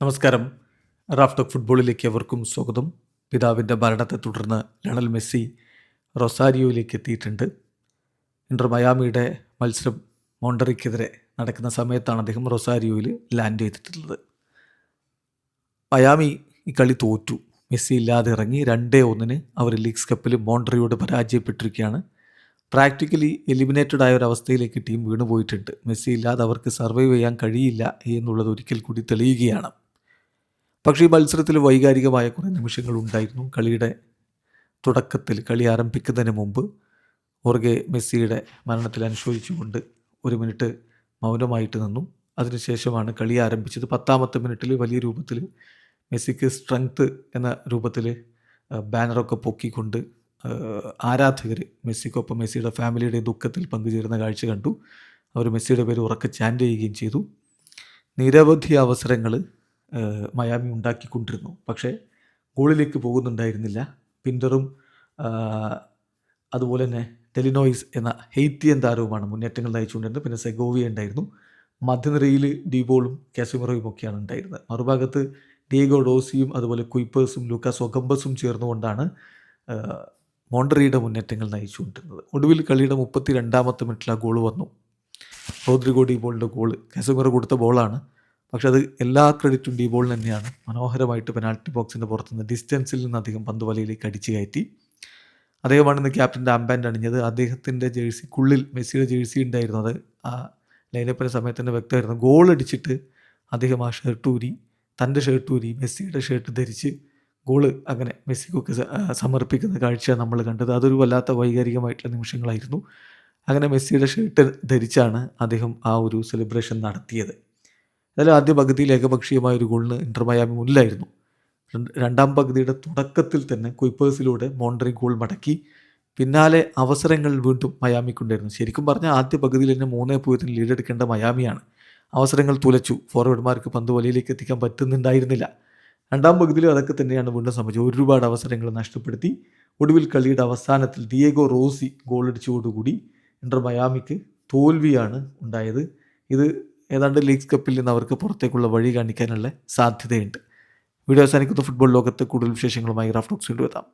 നമസ്കാരം. Raf talk ഫുട്ബോളിലേക്ക് അവർക്കും സ്വാഗതം. പിതാവിൻ്റെ മരണത്തെ തുടർന്ന് ലയണൽ മെസ്സി റൊസാരിയോയിലേക്ക് എത്തിയിട്ടുണ്ട്. ഇന്റർ മയാമിയുടെ മത്സരം മോണ്ടറിക്കെതിരെ നടക്കുന്ന സമയത്താണ് അദ്ദേഹം റൊസാരിയോയിൽ ലാൻഡ് ചെയ്തിട്ടുള്ളത്. മയാമി ഈ കളി തോറ്റു. മെസ്സി ഇല്ലാതെ ഇറങ്ങി 2-1 അവർ ലീഗ്സ് കപ്പിൽ മോണ്ടറിയോട് പരാജയപ്പെട്ടിരിക്കുകയാണ്. പ്രാക്ടിക്കലി എലിമിനേറ്റഡ് ആയ ഒരു അവസ്ഥയിലേക്ക് ടീം വീണുപോയിട്ടുണ്ട്. മെസ്സി ഇല്ലാതെ അവർക്ക് സർവൈവ് ചെയ്യാൻ കഴിയില്ല എന്നുള്ളത് ഒരിക്കൽ കൂടി തെളിയുകയാണ്. പക്ഷേ ഈ മത്സരത്തിൽ വൈകാരികമായ കുറേ നിമിഷങ്ങളുണ്ടായിരുന്നു. കളിയുടെ തുടക്കത്തിൽ, കളി ആരംഭിക്കുന്നതിന് മുമ്പ് ഓർഗെ മെസ്സിയുടെ മരണത്തിൽ അനുശോചിച്ചുകൊണ്ട് 1 മിനിറ്റ് മൗനമായിട്ട് നിന്നു. അതിനുശേഷമാണ് കളി ആരംഭിച്ചത്. 10ാമത്തെ മിനിറ്റിൽ വലിയ രൂപത്തിൽ മെസ്സിക്ക് സ്ട്രെങ്ത് എന്ന രൂപത്തിൽ ബാനറൊക്കെ പൊക്കിക്കൊണ്ട് ആരാധകർ മെസ്സിക്കൊപ്പം മെസ്സിയുടെ ഫാമിലിയുടെ ദുഃഖത്തിൽ പങ്കുചേരുന്ന കാഴ്ച കണ്ടു. അവർ മെസ്സിയുടെ പേര് ഉറക്കെ ചാൻറ്റ് ചെയ്യുകയും ചെയ്തു. നിരവധി അവസരങ്ങൾ മയാമി ഉണ്ടാക്കിക്കൊണ്ടിരുന്നു. പക്ഷേ ഗോളിലേക്ക് പോകുന്നുണ്ടായിരുന്നില്ല. പിൻഡറും അതുപോലെ തന്നെ ടെലിനോയിസ് എന്ന ഹെയ്ത്തിയൻ താരവുമാണ് മുന്നേറ്റങ്ങൾ നയിച്ചുകൊണ്ടിരുന്നത്. പിന്നെ സെഗോവിയ ഉണ്ടായിരുന്നു. മധ്യനിരയിൽ ഡിബോളും കാസിമിറോയും ഒക്കെയാണ് ഉണ്ടായിരുന്നത്. മറുഭാഗത്ത് ഡിയേഗോ ഡോസിയും അതുപോലെ കുയിപ്പേഴ്സും ലൂക്കാസ് ഒഗംബസും ചേർന്നുകൊണ്ടാണ് മോണ്ടറിയുടെ മുന്നേറ്റങ്ങൾ നയിച്ചുകൊണ്ടിരുന്നത്. ഒടുവിൽ കളിയുടെ 32ാമത്തെ മിനിറ്റിൽ ആ ഗോൾ വന്നു. റോദ്രിഗോ ഡിബോളിൻ്റെ ഗോൾ കാസിമിറോ കൊടുത്ത ബോളാണ്. പക്ഷെ അത് എല്ലാ ക്രെഡിറ്റും ഡിബോളിന് തന്നെയാണ്. മനോഹരമായിട്ട് പെനാൽറ്റി ബോക്സിൻ്റെ പുറത്തുനിന്ന് ഡിസ്റ്റൻസിൽ നിന്ന് അദ്ദേഹം പന്ത് വലയിലേക്ക് അടിച്ചു കയറ്റി. അദ്ദേഹമാണ് ഇന്ന് ക്യാപ്റ്റൻ്റെ ആംബാൻഡ് അണിഞ്ഞത്. അദ്ദേഹത്തിൻ്റെ ജേഴ്സിക്കുള്ളിൽ മെസ്സിയുടെ ജേഴ്സി ഉണ്ടായിരുന്നു. അത് ആ ലൈനപ്പിൻ്റെ സമയത്ത് തന്നെ വ്യക്തമായിരുന്നു. ഗോൾ അടിച്ചിട്ട് അദ്ദേഹം ആ ഷർട്ടൂരി, തൻ്റെ ഷർട്ടൂരി മെസ്സിയുടെ ഷർട്ട് ധരിച്ച് ഗോള് അങ്ങനെ മെസ്സിക്കൊക്കെ സമർപ്പിക്കുന്ന കാഴ്ച നമ്മൾ കണ്ടത്. അതൊരു വല്ലാത്ത വൈകാരികമായിട്ടുള്ള നിമിഷങ്ങളായിരുന്നു. അങ്ങനെ മെസ്സിയുടെ ഷർട്ട് ധരിച്ചാണ് അദ്ദേഹം ആ ഒരു സെലിബ്രേഷൻ നടത്തിയത്. എന്നാലും ആദ്യ പകുതിയിൽ ഏകപക്ഷീയമായ ഒരു ഗോളിന് ഇന്റർ മയാമി മുന്നിലായിരുന്നു. 2ാം പകുതിയുടെ തുടക്കത്തിൽ തന്നെ കുയിപ്പേഴ്സിലൂടെ മോണ്ടറി ഗോൾ മടക്കി. പിന്നാലെ അവസരങ്ങൾ വീണ്ടും മയാമിക്കുണ്ടായിരുന്നു. ശരിക്കും പറഞ്ഞാൽ ആദ്യ പകുതിയിൽ തന്നെ 3-0 ലീഡെടുക്കേണ്ട മയാമിയാണ്. അവസരങ്ങൾ തുലച്ചു. ഫോർവേഡ്മാർക്ക് പന്ത് വലയിലേക്ക് എത്തിക്കാൻ പറ്റുന്നുണ്ടായിരുന്നില്ല. 2ാം പകുതിയിലും അതൊക്കെ തന്നെയാണ് വീണ്ടും സംഭവിച്ചത്. ഒരുപാട് അവസരങ്ങൾ നഷ്ടപ്പെടുത്തി. ഒടുവിൽ കളിയുടെ അവസാനത്തിൽ ഡിയേഗോ റോസി ഗോളടിച്ചതോടുകൂടി ഇന്റർ മയാമിക്ക് തോൽവിയാണ് ഉണ്ടായത്. ഇത് ഏതാണ്ട് ലീഗ്സ് കപ്പിൽ നിന്ന് അവർക്ക് പുറത്തേക്കുള്ള വഴി കാണിക്കാനുള്ള സാധ്യതയുണ്ട്. വീഡിയോ അവസാനിക്കുന്ന ഫുട്ബോൾ ലോകത്ത് കൂടുതൽ വിശേഷങ്ങളുമായി റാഫ് ടോക്സ് വീണ്ടും എത്താം.